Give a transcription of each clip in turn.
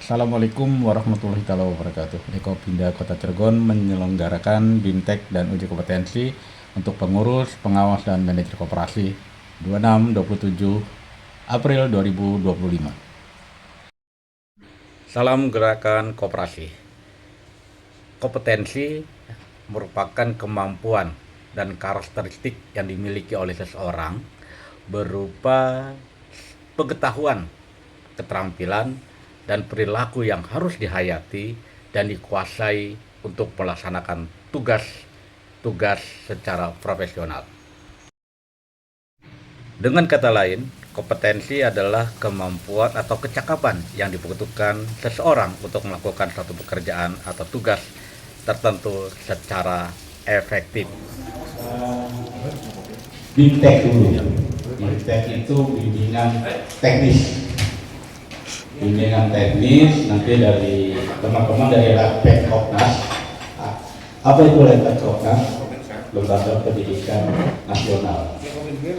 Assalamualaikum warahmatullahi wabarakatuh. Ekopinda Kota Cilegon menyelenggarakan BIMTEK dan uji kompetensi untuk pengurus, pengawas, dan manajer koperasi 26-27 April 2025. Salam Gerakan Koperasi. Kompetensi merupakan kemampuan dan karakteristik yang dimiliki oleh seseorang berupa pengetahuan, keterampilan, dan perilaku yang harus dihayati dan dikuasai untuk melaksanakan tugas secara profesional. Dengan kata lain, kompetensi adalah kemampuan atau kecakapan yang dibutuhkan seseorang untuk melakukan suatu pekerjaan atau tugas tertentu secara efektif. BIMTEK dulu. BIMTEK itu bimbingan teknis. Bimbingan teknis nanti dari teman-teman dari Lapek Kopnas. Apa itu Lapek Kopnas? Lembaga Pendidikan Nasional.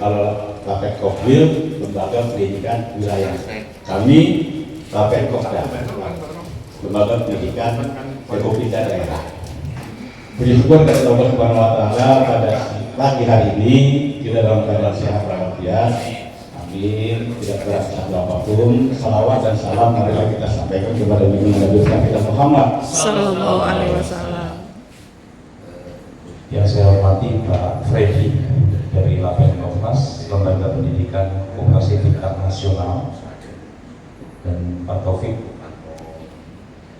Kalau Lapek Kopwil, Lembaga Pendidikan Wilayah. Kami Lapek Kopda, Lembaga Pendidikan Ekopinda Daerah. Puji syukur kepada Allah Subhanahu wa Ta'ala pada pagi hari ini kita dalam keadaan sehat walafiat. Amin. Tidak terasa apapun. Salawat dan salam marilah kita sampaikan kepada Nabi kita Muhammad Sallallahu Alaihi Wasallam. Yang saya hormati Pak Freddy dari Lapek Kopnas, Lembaga Pendidikan Koperasi Tingkat Nasional, dan Pak Taufik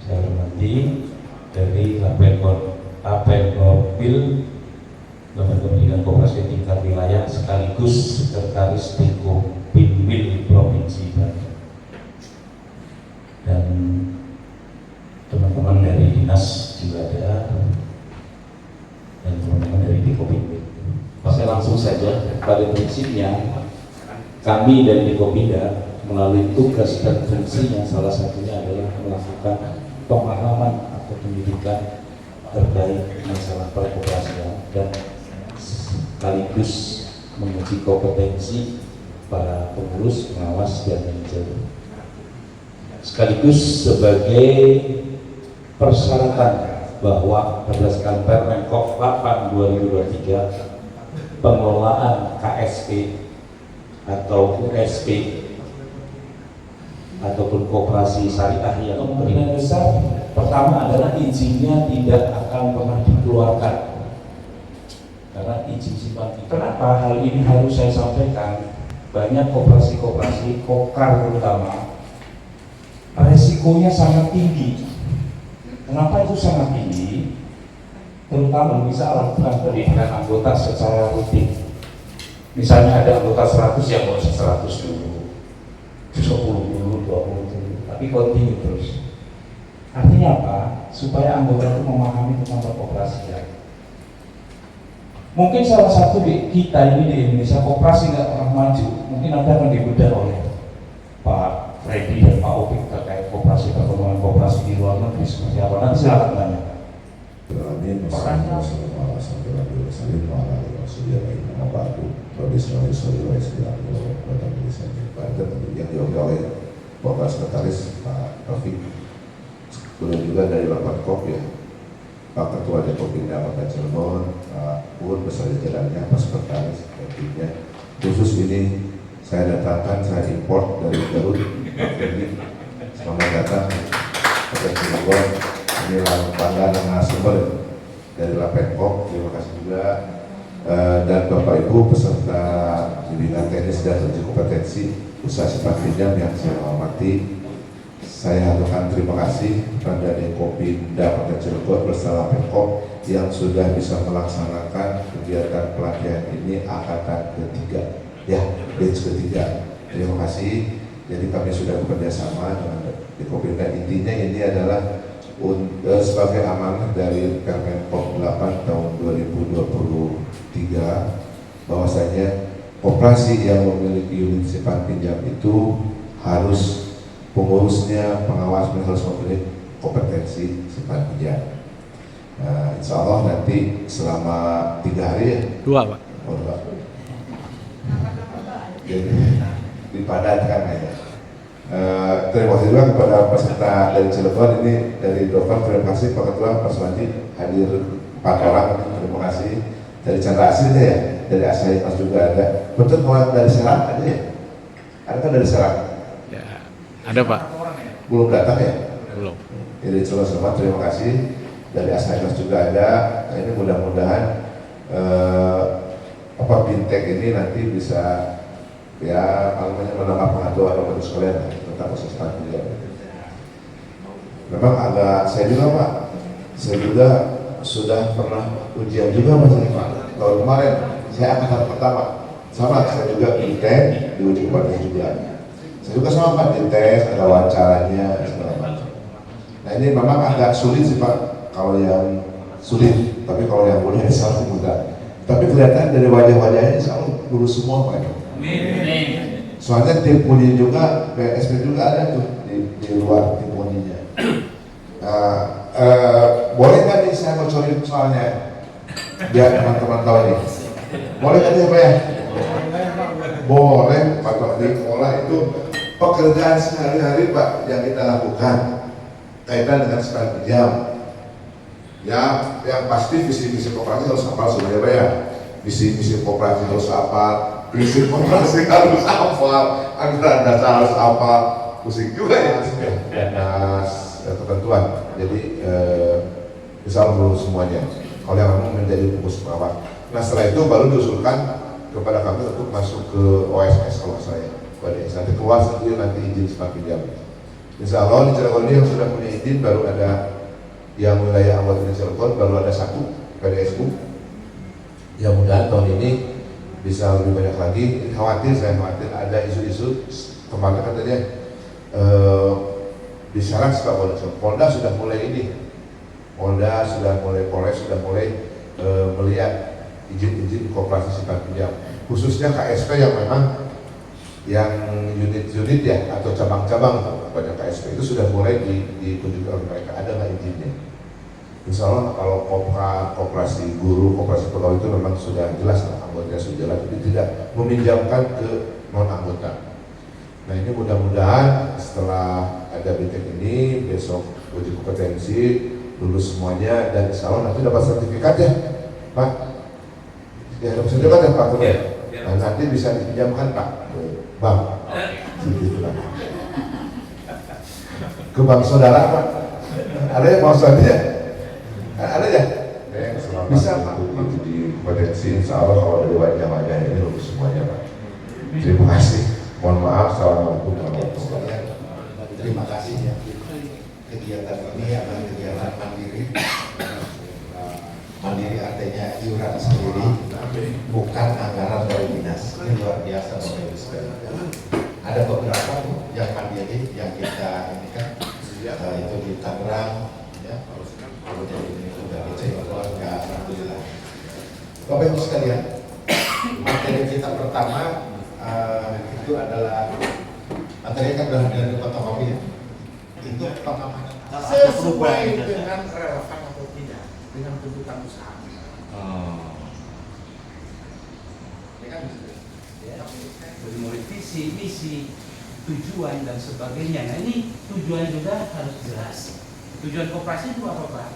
saya hormati dari Lapek Kopil, Lembaga Pendidikan Koperasi Tingkat Wilayah sekaligus Sekretaris Deko Pinwil Provinsi Banten, dan teman-teman dari dinas juga ada, dan teman-teman dari Deko Pinwil. Saya langsung saja, pada prinsipnya kami dari Deko Pinda melalui tugas dan fungsinya salah satunya adalah melakukan pemahaman atau pendidikan terkait masalah perkoperasian dan sekaligus menguji kompetensi para pengurus, pengawas, dan manajer, sekaligus sebagai persyaratan bahwa berdasarkan Permenkop 8 2023 pengelolaan KSP atau USP ataupun koperasi syariah yang kemungkinan besar pertama adalah izinnya tidak akan pernah dikeluarkan karena izin simpan. Kenapa hal ini harus saya sampaikan? Banyak koperasi-koperasi kokar terutama resikonya sangat tinggi. Kenapa itu sangat tinggi? Terutama bisa lakukan pendidikan anggota secara rutin. Misalnya ada anggota 100 yang mau 100 dulu, 10 dulu, 20 dulu, tapi kontinu terus. Artinya apa? Supaya anggota itu memahami tentang perkoperasian. Mungkin salah satu di kita ini di Indonesia koperasi nggak pernah maju. Mungkin nanti akan dibedah oleh Pak Freddy dan Pak Opik terkait koperasi, perkembangan koperasi di luar negeri seperti apa. Nanti silakan tanya. Yang diwakili oleh Bapak Sekretaris Pak Taufik, kemudian juga dari Bapak Kop ya, Pak Ketua Dekopinda Kota Cilegon, Pak Pun beserta jajarannya, Pak Sekretaris, timnya. Khusus ini saya datangkan, saya import dari Garut, Pak Freddy. Selamat datang Kota Cilegon. Ini bangga dengan sumber dari Lapekop. Terima kasih juga dan Bapak Ibu peserta bimbingan teknis dan uji kompetensi usaha simpan pinjam yang saya hormati. Saya aturkan terima kasih kepada Dekopinda Kota Cilegon bersama Lapekop yang sudah bisa melaksanakan kegiatan pelatihan ini angkatan ketiga, ya, batch ketiga. Terima kasih. Jadi kami sudah bekerja sama dengan Dekopinda. Intinya ini adalah sebagai amanah dari Permenkop 8 tahun 2023 bahwasanya koperasi yang memiliki unit simpan pinjam itu harus pengurusnya, pengawasnya harus memiliki kompetensi simpan pinjam. Insya Allah nanti selama 3 hari ya? 2 Pak. Oh, 2. Jadi dipadatkan aja. Terima kasih juga kepada peserta dari Cilegon ini, dari Dover, terima kasih Pak Ketua, Pak Suwanti hadir 4 orang, terima kasih. Dari Chandra Aslinya ya, dari Asli Mas juga ada. Betul kalau dari Serang ada ya? Ada kan dari Serang? Ya, ada Pak. Belum datang ya? Belum. Jadi semua terima kasih. Dari Asli juga ada. Nah, ini mudah-mudahan Bintek ini nanti bisa ya menambah pengetahuan teman-teman sekalian tentang proses beliau. Memang agak saya juga sudah pernah ujian juga Mas Pak. Tahun kemarin saya angkatan pertama sama, saya juga Bintek diuji kompetensi juga. Saya juga sama Pak, dites, ada wawancaranya segala macam. Nah ini memang agak sulit sih Pak, kalau yang sulit, tapi kalau yang mudah insya Allah mudah. Tapi kelihatan dari wajah-wajahnya insya Allah lulus semua Pak. Soalnya tim puni juga, PSP juga ada tuh di luar tim puninya. Boleh nggak nih saya bocorin soalnya, biar teman-teman tahu nih. Boleh nggak nih Pak ya? Boleh Pak Tony. Olah itu pekerjaan sehari-hari Pak yang kita lakukan kaitan dengan sekolah pinjam. Ya, yang pasti visi-visi koperasi harus hafal semuanya Pak ya. Visi-visi koperasi harus hafal, prinsip koperasi harus hafal, anggaran dasar harus hafal, pusing juga ya. Nah, ketentuan. Jadi bisa lulus semuanya. Kalau yang mau menjadi pengurus perawat. Nah setelah itu baru diusulkan kepada kami untuk masuk ke OSS kalau saya. Nanti keluar sendiri nanti izin sekolah pinjam. Insya Allah di Cilegon ini yang sudah punya izin baru ada, yang wilayah anggota di Cilegon baru ada 1 PDSU. Ya mudah tahun ini bisa lebih banyak lagi. Saya khawatir ada isu-isu kemarin katanya di Serang suka Polda sudah mulai ini, Polda sudah mulai, Polres sudah mulai melihat izin-izin koperasi simpan pinjam, khususnya KSP yang memang yang unit-unit ya atau cabang-cabang banyak KSP itu sudah mulai dikunjungi oleh mereka, ada nggak izinnya? Insya Allah kalau koperasi guru, koperasi pegawai itu memang sudah jelas anggotanya sudah jelas, tapi tidak meminjamkan ke non anggota. Nah ini mudah-mudahan setelah ada Bintek ini besok uji kompetensi lulus semuanya dan insya Allah nanti dapat sertifikat ya Pak. Ya dapat sertifikat ya Pak. Nah, nanti bisa dipinjamkan Pak ke bank. Ke bank saudara Pak. Ada yang mau saja? Ada ya? Bisa Pak. Itu di kompetensi insya Allah kalau dari wajah-wajah ini lulus semuanya Pak. Terima kasih. Mohon maaf, assalamualaikum warahmatullahi wabarakatuh. Terima kasih ya. Kegiatan ini adalah kegiatan mandiri. Mandiri artinya iuran sendiri, bukan anggaran dari dinas. Ini luar biasa Bapak Ibu sekalian. Ada beberapa yang mandiri yang kita ini kan itu di Tangerang, ya. Kemudian ini sudah di Cilegon, ya alhamdulillah. Bapak Ibu sekalian, materi kita pertama itu adalah materi kan dari fotokopi ya. Itu pengamanan sesuai dengan relevan atau tidak dengan tuntutan usaha. Dari mulai visi, misi, tujuan dan sebagainya. Nah ini tujuan juga harus jelas. Tujuan koperasi itu apa Pak?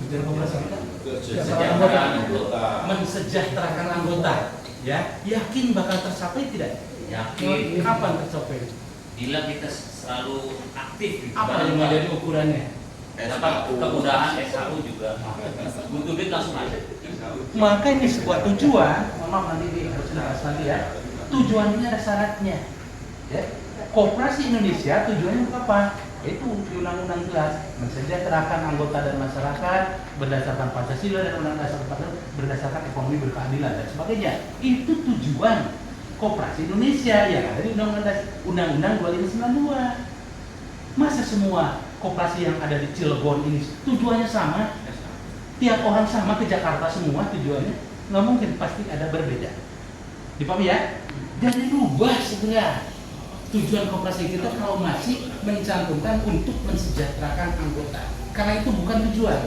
Tujuan koperasi kita mensejahterakan anggota. Ya, yakin bakal tercapai tidak? Yakin. Kapan tercapai? Bila kita selalu aktif. Apa yang menjadi ukurannya? Dapat kemudahan SHU juga. Butuh duit langsung aja. Maka ini sebuah tujuan. Maaf nanti harus dibahas lagi ya. Tujuan ini ada syaratnya. Ya. Koperasi Indonesia tujuannya apa? Itu di undang-undang jelas, mensejahterakan anggota dan masyarakat berdasarkan Pancasila dan Undang-Undang Dasar 45 berdasarkan ekonomi berkeadilan dan sebagainya. Itu tujuan Koperasi Indonesia yang ada di Undang-Undang 2592. Masa semua koperasi yang ada di Cilegon ini tujuannya sama? Tiap orang sama ke Jakarta semua tujuannya? Nggak mungkin, pasti ada berbeda. Dipahami ya? Jadi rubah segera tujuan koperasi kita kalau masih mencantumkan untuk mensejahterakan anggota, karena itu bukan tujuan.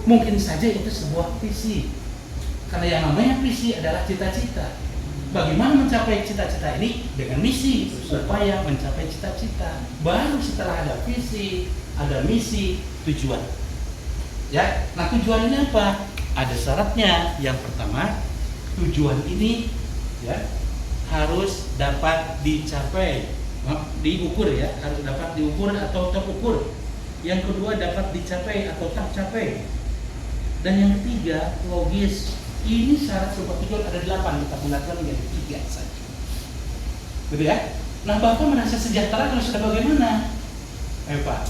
Mungkin saja itu sebuah visi, karena yang namanya visi adalah cita-cita. Bagaimana mencapai cita-cita ini? Dengan misi, supaya mencapai cita-cita. Baru setelah ada visi, ada misi, tujuan. Ya, nah tujuan ini apa? Ada syaratnya. Yang pertama, tujuan ini ya harus dapat dicapai, diukur ya, harus dapat diukur atau terukur. Yang kedua, dapat dicapai atau tercapai. Dan yang ketiga, logis. Ini syarat sebuah tujuan ada 8, kita bulatkan menjadi 3 saja. Betul ya? Nah, Bapak merasa sejahtera kalau sudah bagaimana? Ayo Pak.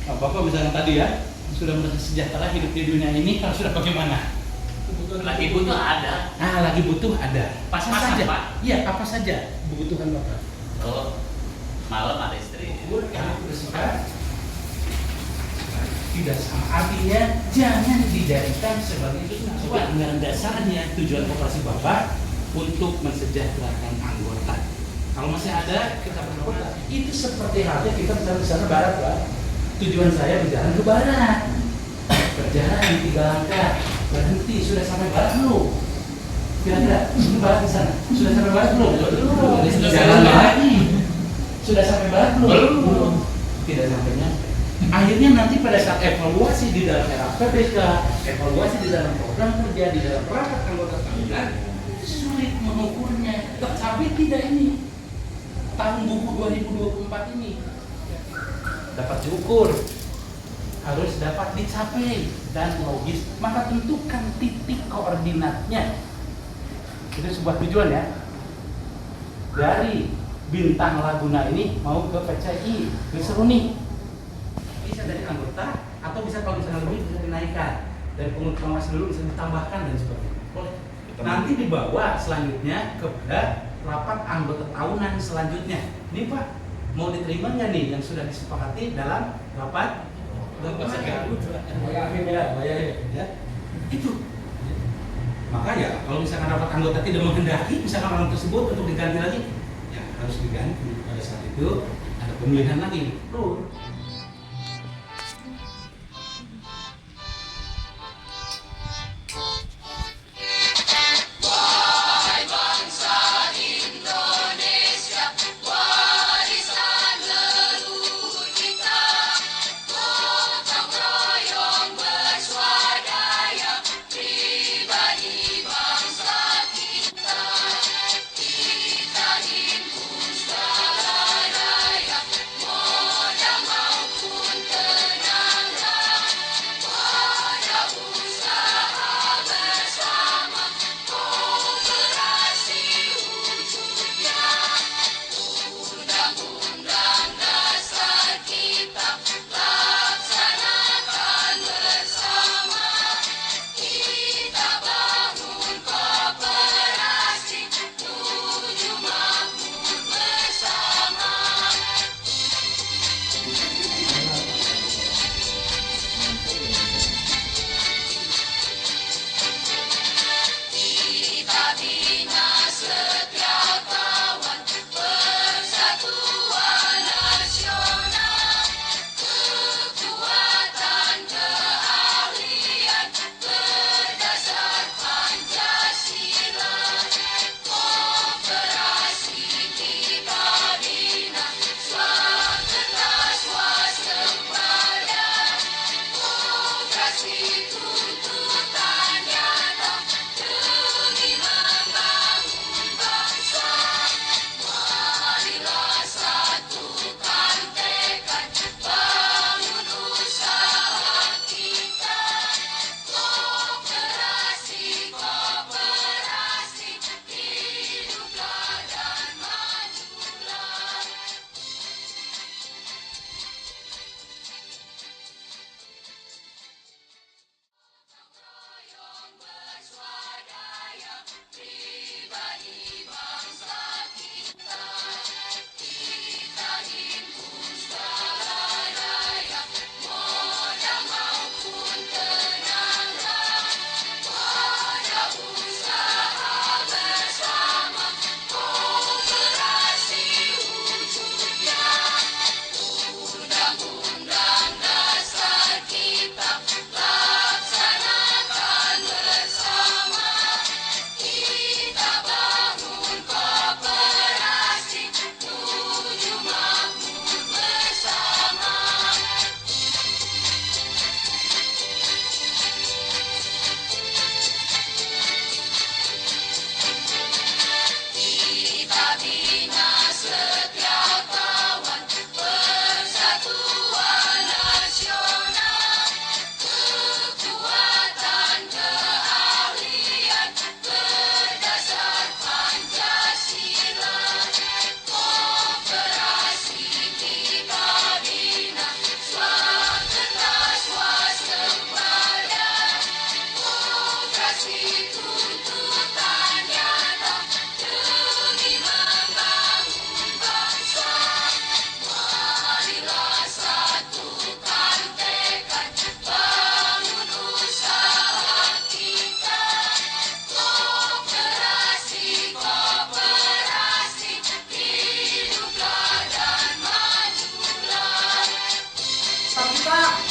Nah, Bapak misalnya tadi ya, sudah merasa sejahtera hidup di dunia ini kalau sudah bagaimana? Lagi butuh ada. Nah, lagi butuh ada. Pas-pasan, saja. Pak. Iya, apa saja kebutuhan Bapak? Oh, malam ada istri. Yang bersifat tidak sama. Artinya jangan dijadikan sebagai itu sebuah anggaran dasarnya. Tujuan koperasi Bapak untuk mensejahterakan anggota. Kalau masih ada, kita berdoa. Itu seperti halnya kita berjalan ke sana barat, Pak. Tujuan saya berjalan ke barat. Berjalan 3 langkah, berhenti, sudah sampai barat belum? Kira-kira, itu barat di sana. Sudah sampai barat belum? Belum. Jalan lagi. Sudah sampai barat belum? Belum. Tidak sampainya. Akhirnya nanti pada saat evaluasi di dalam RAPBK, evaluasi di dalam program kerja, di dalam perangkat anggota tahunan, sulit mengukurnya. Tercapai tidak ini? Tahun buku 2024 ini dapat diukur, harus dapat dicapai dan logis. Maka tentukan titik koordinatnya. Itu sebuah tujuan ya. Dari Bintang Laguna ini mau ke PCI, ke Seruni. Bisa dari anggota atau bisa kalau misalnya lebih bisa dinaikkan, dari pengurus pengawas dulu bisa ditambahkan dan sebagainya. Boleh. Nanti dibawa selanjutnya kepada rapat anggota tahunan selanjutnya. Ini Pak, mau diterima nggak nih yang sudah disepakati dalam rapat? Ya. Itu. Maka ya kalau misalkan rapat anggota tidak menghendaki misalkan orang tersebut untuk diganti lagi, ya harus diganti. Pada saat itu ada pemilihan lagi. Tuh. Kita himpun segala daya, modal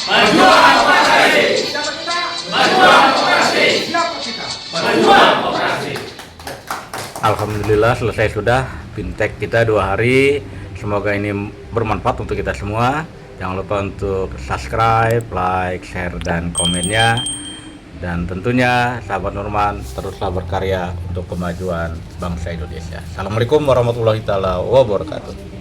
Majuan koperasi. Siapa kita? Majuan koperasi. Siapa kita? Majuan koperasi. Alhamdulillah selesai sudah Bintek kita 2 hari. Semoga ini bermanfaat untuk kita semua. Jangan lupa untuk subscribe, like, share, dan komennya. Dan tentunya sahabat Nurman teruslah berkarya untuk kemajuan bangsa Indonesia. Assalamualaikum warahmatullahi wabarakatuh.